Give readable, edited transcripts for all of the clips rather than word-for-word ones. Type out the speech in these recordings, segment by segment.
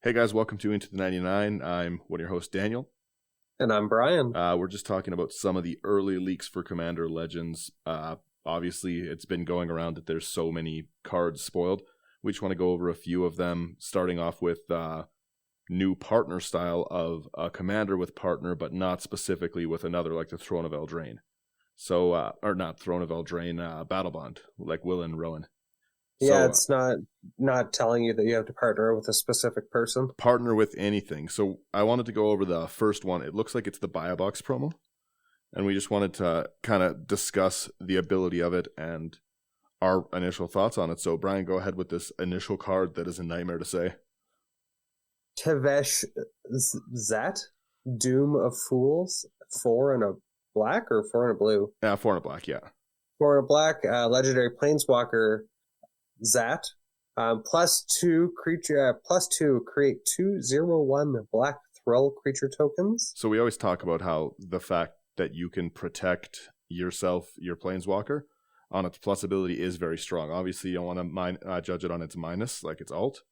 Hey guys, welcome to Into the 99. I'm one of your hosts, Daniel. And I'm Brian. We're just talking about some of the early leaks for Commander Legends. Obviously, it's been going around that there's so many cards spoiled. We just want to go over a few of them, starting off with new partner style of a commander with partner, but not specifically with another, like the Throne of Eldraine. So, or not Throne of Eldraine, Battle Bond, like Will and Rowan. Yeah, So, it's not telling you that you have to partner with a specific person. partner with anything. So I wanted to go over the first one. It looks like it's the Buy a Box promo. And we just wanted to kind of discuss the ability of it and our initial thoughts on it. So Brian, go ahead with this initial card that is a nightmare to say. Tevesh Zat, Doom of Fools, 4 and a black or 4 and a blue? 4 and a black, yeah. 4 and a black, legendary planeswalker Zat. +2 creature, +2 create 2/0/1 black thrill creature tokens. So we always talk about how the fact that you can protect yourself, your planeswalker, on its plus ability is very strong. Obviously, you don't want to judge it on its minus, like its alt.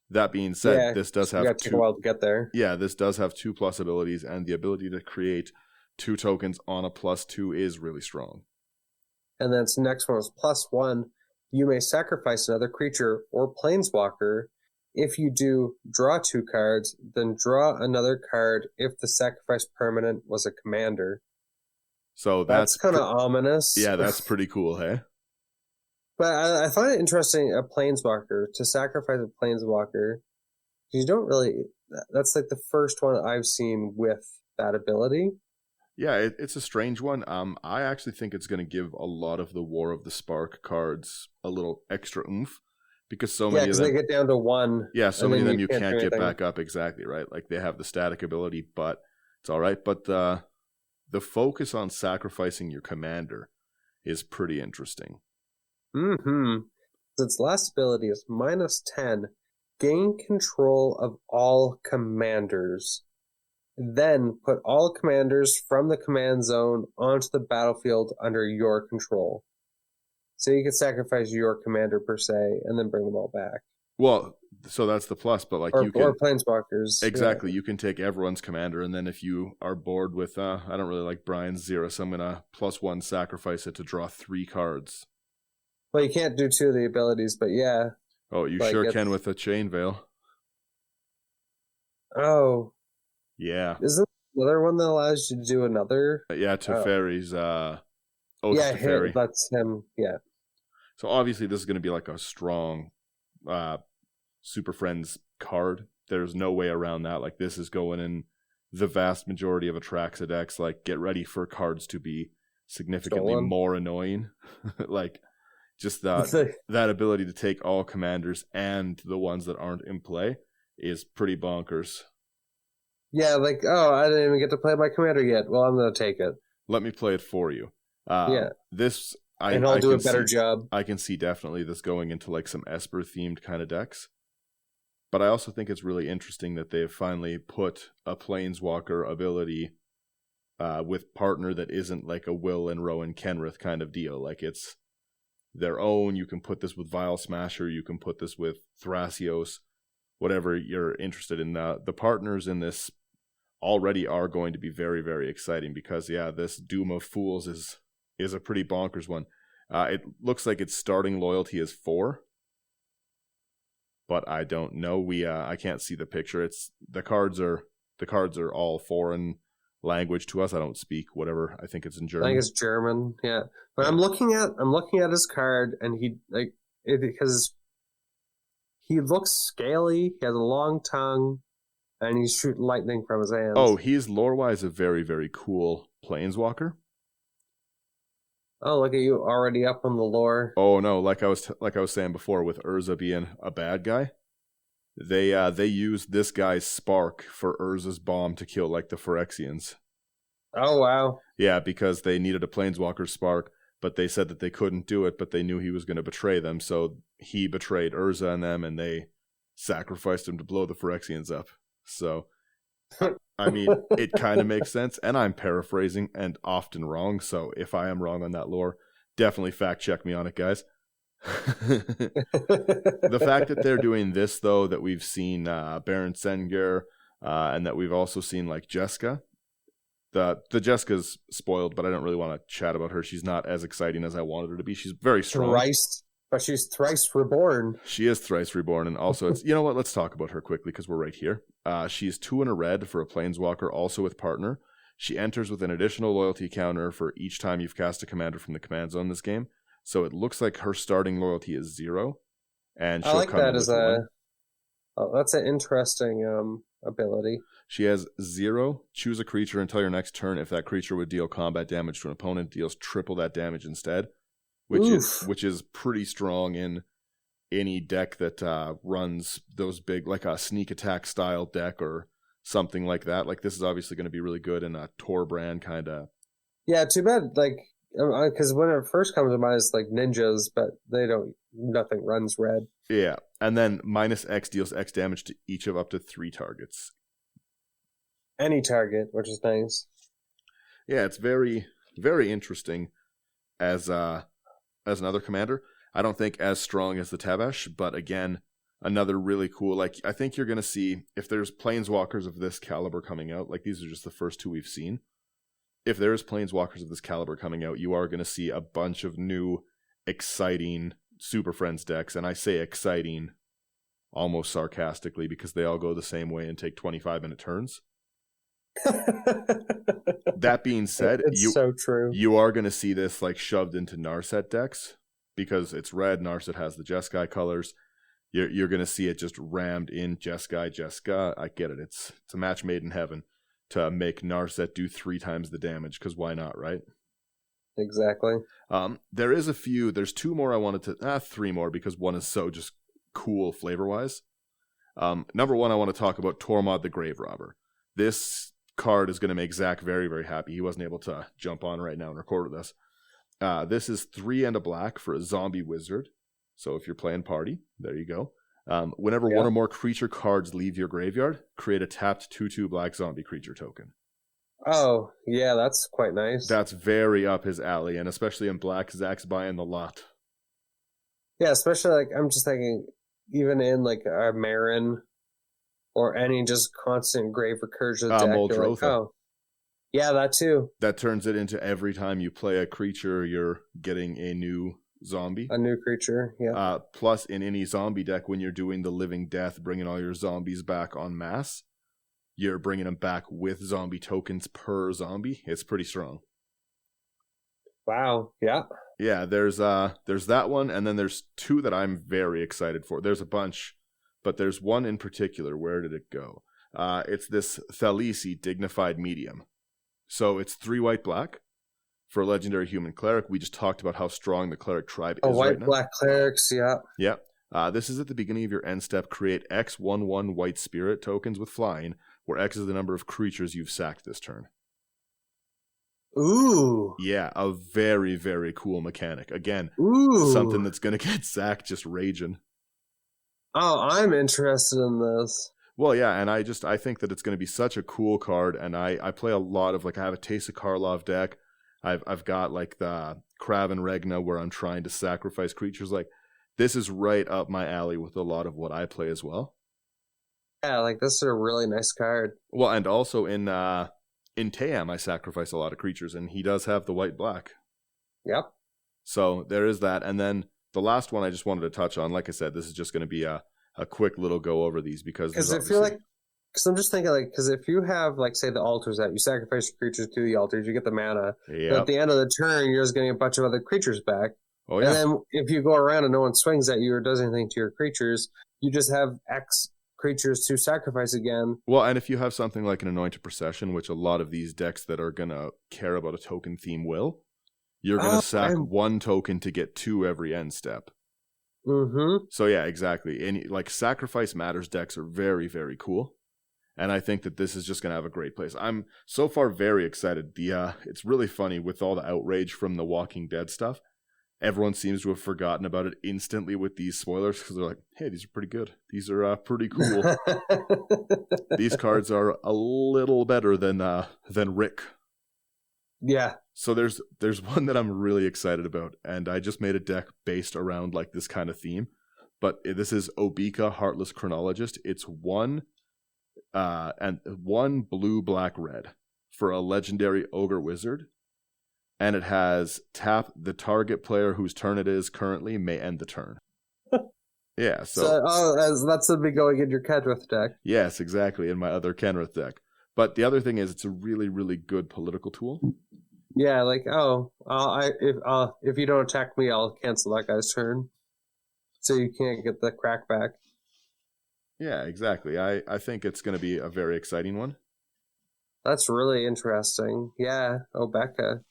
That being said, this does have take a while to get there. Yeah, this does have 2 plus abilities, and the ability to create 2 tokens on a +2 is really strong. And then its next one is +1. You may sacrifice another creature or planeswalker. If you do, draw 2 cards, then draw another card if the sacrifice permanent was a commander. So that's kind of ominous. Yeah, that's pretty cool, hey? But I find it interesting, a planeswalker, to sacrifice a planeswalker. You don't really... That's like the first one I've seen with that ability. Yeah, it's a strange one. I actually think it's going to give a lot of the War of the Spark cards a little extra oomph, because so many of them... they get down to 1. Yeah, so many of them you can't get back up, exactly, right? Like, they have the static ability, but it's all right. But the focus on sacrificing your commander is pretty interesting. Its last ability is -10. Gain control of all commanders. Then put all commanders from the command zone onto the battlefield under your control. So you can sacrifice your commander per se, and then bring them all back. Well, so that's the plus, but like or planeswalkers. Exactly, yeah. You can take everyone's commander, and then if you are bored with, I don't really like Brian's Zero, so I'm gonna +1 sacrifice it to draw 3 cards. Well, you can't do 2 of the abilities, but yeah. Oh, you sure can with a Chain Veil. Oh. Yeah. Isn't another one that allows you to do another? Yeah, Teferi's Oath Teferi. That's him, yeah. So obviously this is going to be like a strong Super Friends card. There's no way around that. Like, this is going in the vast majority of Atraxa decks. Like, get ready for cards to be significantly more annoying. Like, just that ability to take all commanders and the ones that aren't in play is pretty bonkers. Yeah, like, oh, I didn't even get to play my commander yet. Well, I'm going to take it. Let me play it for you. This... and I'll do a better job. I can see definitely this going into like some Esper-themed kind of decks. But I also think it's really interesting that they've finally put a Planeswalker ability with partner that isn't like a Will and Rowan Kenrith kind of deal. Like, it's their own. You can put this with Vile Smasher. You can put this with Thrasios. Whatever you're interested in. The partners in this already are going to be very, very exciting, because this Doom of Fools is a pretty bonkers one. It looks like its starting loyalty is 4, but I don't know. I can't see the picture. The cards are all foreign language to us. I don't speak whatever. I think it's in German. I think it's German, yeah. But I'm looking at his card, and because he looks scaly. He has a long tongue. And he's shooting lightning from his hands. Oh, he's lore-wise a very, very cool planeswalker. Oh, look at you, already up on the lore. Oh no, like I was saying before, with Urza being a bad guy, they used this guy's spark for Urza's bomb to kill like the Phyrexians. Oh wow. Yeah, because they needed a planeswalker spark, but they said that they couldn't do it, but they knew he was going to betray them, so he betrayed Urza and them, and they sacrificed him to blow the Phyrexians up. So, I mean, it kind of makes sense, and I'm paraphrasing and often wrong, so if I am wrong on that lore, definitely fact check me on it, guys. The fact that they're doing this, though, that we've seen Baron Sengir, and that we've also seen like Jessica. The Jessica's spoiled, but I don't really want to chat about her. She's not as exciting as I wanted her to be. She's very strong. But she's thrice reborn. She is thrice reborn, and also, it's, you know what? Let's talk about her quickly because we're right here. She's 2 in a red for a Planeswalker, also with partner. She enters with an additional loyalty counter for each time you've cast a commander from the command zone this game. So it looks like her starting loyalty is 0, and she'll I like come that in as with a. 1. That's an interesting ability. She has 0. Choose a creature until your next turn. If that creature would deal combat damage to an opponent, deals triple that damage instead, which is pretty strong in any deck that runs those big, like a sneak attack style deck or something like that. Like, this is obviously going to be really good in a Tor brand kind of. Yeah, too bad. Like, because when it first comes to mind, it's like ninjas, but nothing runs red. Yeah, and then -X deals X damage to each of up to 3 targets. Any target, which is nice. Yeah, it's very, very interesting as another commander. I don't think as strong as the Tabash, but again, another really cool, like, I think you're going to see, if there's Planeswalkers of this caliber coming out, like these are just the first 2 we've seen. If there's Planeswalkers of this caliber coming out, you are going to see a bunch of new, exciting Super Friends decks, and I say exciting almost sarcastically because they all go the same way and take 25-minute turns. That being said, it's so true. You are going to see this like shoved into Narset decks because it's red. Narset has the Jeskai colors. You're going to see it just rammed in Jeskai. I get it. It's a match made in heaven to make Narset do 3 times the damage because why not, right? Exactly. There's 2 more I wanted to, 3 more because one is so just cool flavor-wise. Number 1, I want to talk about Tormod the Grave Robber. This card is going to make Zach very, very happy. He wasn't able to jump on right now and record with us. This is 3 and a black for a zombie wizard. So if you're playing party, there you go. Whenever one or more creature cards leave your graveyard, create a tapped 2/2 black zombie creature token. Oh, yeah, that's quite nice. That's very up his alley, and especially in black, Zach's buying the lot. Yeah, especially, like, I'm just thinking, even in, like, a Marin or any just constant Grave Recursion deck, Muldrotha. oh, yeah, that too. That turns it into every time you play a creature, you're getting a new zombie. A new creature, yeah. Plus, in any zombie deck, when you're doing the Living Death, bringing all your zombies back en masse, you're bringing them back with zombie tokens per zombie. It's pretty strong. Wow, yeah. Yeah, there's that one, and then there's 2 that I'm very excited for. There's a bunch, but there's one in particular. Where did it go? It's this Thalisi Dignified Medium. So it's 3 white black for a legendary human cleric. We just talked about how strong the cleric tribe is right now. White black clerics, yeah. Yeah. This is at the beginning of your end step. Create X 1/1 white spirit tokens with flying, where X is the number of creatures you've sacked this turn. Ooh. Yeah, a very, very cool mechanic. Again, something that's going to get Zach just raging. Oh, I'm interested in this. Well, yeah, and I think that it's going to be such a cool card, and I play a lot of, like, I have a Taste of Karlov deck. I've got, like, the Kraven Regna where I'm trying to sacrifice creatures. Like, this is right up my alley with a lot of what I play as well. Yeah, like, this is a really nice card. Well, and also in Tayam, I sacrifice a lot of creatures, and he does have the white-black. Yep. So there is that, and then the last one I just wanted to touch on, like I said, this is just going to be a quick little go over these because if you're like, because I'm just thinking, like, because if you have, like, say, the altars out, you sacrifice your creatures to the altars, you get the mana. Yep. But at the end of the turn, you're just getting a bunch of other creatures back. Oh, yeah. And then if you go around and no one swings at you or does anything to your creatures, you just have X creatures to sacrifice again. Well, and if you have something like an Anointed Procession, which a lot of these decks that are going to care about a token theme will, you're going to sack 1 token to get 2 every end step. Mm-hmm. So yeah, exactly. And like Sacrifice Matters decks are very, very cool. And I think that this is just going to have a great place. I'm so far very excited. It's really funny with all the outrage from the Walking Dead stuff. Everyone seems to have forgotten about it instantly with these spoilers because they're like, hey, these are pretty good. These are pretty cool. These cards are a little better than Rick. Yeah. So there's one that I'm really excited about, and I just made a deck based around like this kind of theme. But this is Obika Heartless Chronologist. It's one blue, black, red for a legendary ogre wizard. And it has tap the target player whose turn it is currently may end the turn. Yeah, so that's to be going in your Kedrith deck. Yes, exactly, in my other Kenrith deck. But the other thing is, it's a really, really good political tool. Yeah, like if you don't attack me, I'll cancel that guy's turn, so you can't get the crack back. Yeah, exactly. I think it's going to be a very exciting one. That's really interesting. Yeah, Obeka.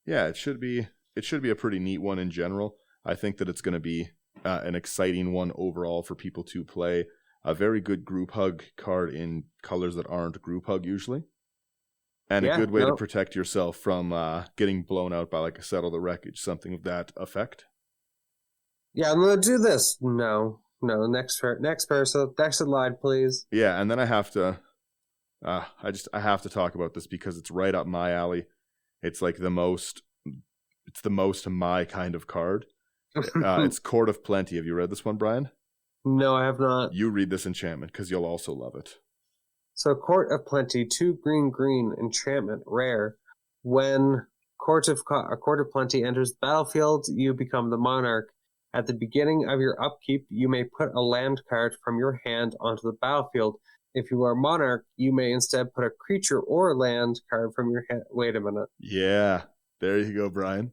Yeah, it should be a pretty neat one in general. I think that it's going to be an exciting one overall for people to play. A very good group hug card in colors that aren't group hug usually. And a good way to protect yourself from getting blown out by like a Settle the Wreckage, something of that effect. Yeah, I'm going to do this. No, next person, next in line, please. Yeah, and then I have to I have to talk about this because it's right up my alley. It's like the most my kind of card. It's Court of Plenty. Have you read this one, Brian? No, I have not. You read this enchantment because you'll also love it. So Court of Plenty, 2 green enchantment, rare. When a Court of Plenty enters the battlefield, you become the monarch. At the beginning of your upkeep, you may put a land card from your hand onto the battlefield. If you are monarch, you may instead put a creature or land card from your hand. Wait a minute. Yeah, there you go, Brian.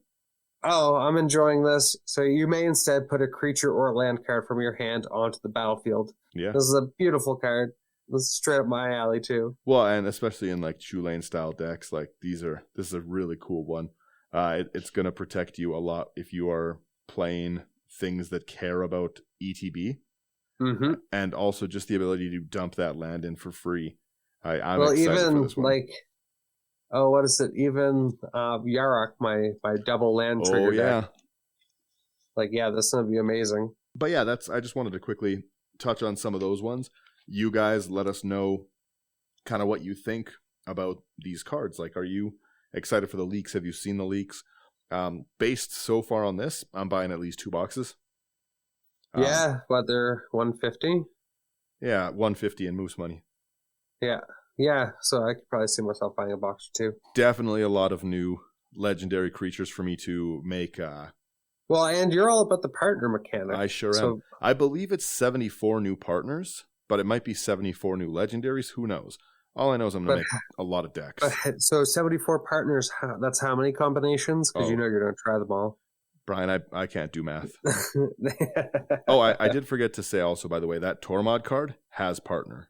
Oh, I'm enjoying this. So you may instead put a creature or land card from your hand onto the battlefield. Yeah. This is a beautiful card. This is straight up my alley, too. Well, and especially in like Chulane style decks, like this is a really cool one. It's going to protect you a lot if you are playing things that care about ETB. Mm-hmm. And also just the ability to dump that land in for free. I'm excited for this one. Like, what is it? Even Yarok, my double land trigger deck. Like, yeah, this is going to be amazing. But yeah, I just wanted to quickly touch on some of those ones. You guys let us know kind of what you think about these cards. Like, are you excited for the leaks? Have you seen the leaks? Based so far on this, I'm buying at least 2 boxes. Yeah, but they're $150. Yeah, $150 in Moose money. Yeah. So I could probably see myself buying a box or 2. Definitely a lot of new legendary creatures for me to make. Well, and you're all about the partner mechanic. I sure am. I believe it's 74 new partners, but it might be 74 new legendaries. Who knows? All I know is I'm going to make a lot of decks. So 74 partners, that's how many combinations? Because you know you're going to try them all. Brian, I can't do math. I did forget to say also, by the way, that Tormod card has partner.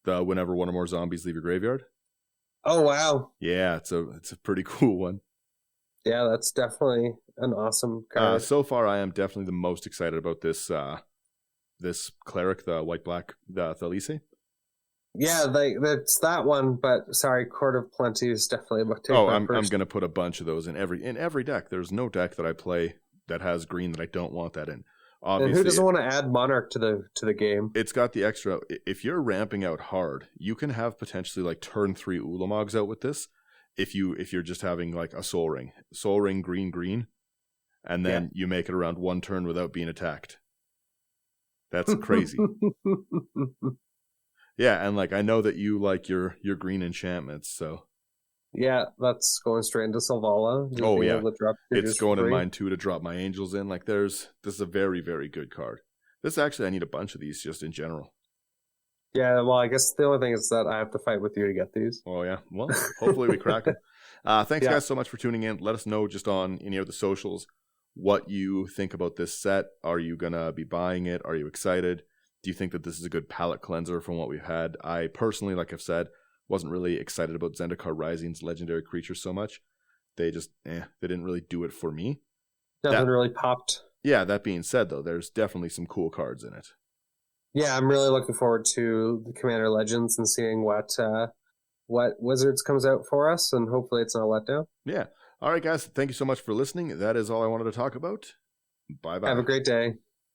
Whenever one or more zombies leave your graveyard. Oh, wow. Yeah, it's a pretty cool one. Yeah, that's definitely an awesome card. So far, I am definitely the most excited about this this cleric, the white-black, the Thalise. Yeah, that's that one, but sorry, Court of Plenty is definitely about to I'm going to put a bunch of those in every deck. There's no deck that I play that has green that I don't want that in. Obviously, and who doesn't want to add Monarch to the game? It's got the extra. If you're ramping out hard, you can have potentially like turn 3 Ulamogs out with this. If you're just having like a Soul Ring green, and then you make it around 1 turn without being attacked. That's crazy. Yeah, and like I know that you like your green enchantments, so yeah, that's going straight into Selvala. Oh yeah, it's going in mine too to drop my angels in. Like this is a very, very good card. I need a bunch of these just in general. Yeah, well, I guess the only thing is that I have to fight with you to get these. Oh yeah, well, hopefully we crack them. Thanks guys so much for tuning in. Let us know just on any of the socials what you think about this set. Are you gonna be buying it? Are you excited? Do you think that this is a good palette cleanser from what we've had? I personally, like I've said, wasn't really excited about Zendikar Rising's legendary creatures so much. They just, they didn't really do it for me. Nothing really popped. Yeah, that being said, though, there's definitely some cool cards in it. Yeah, I'm really looking forward to the Commander Legends and seeing what Wizards comes out for us, and hopefully it's not a letdown. Yeah. All right, guys, thank you so much for listening. That is all I wanted to talk about. Bye-bye. Have a great day.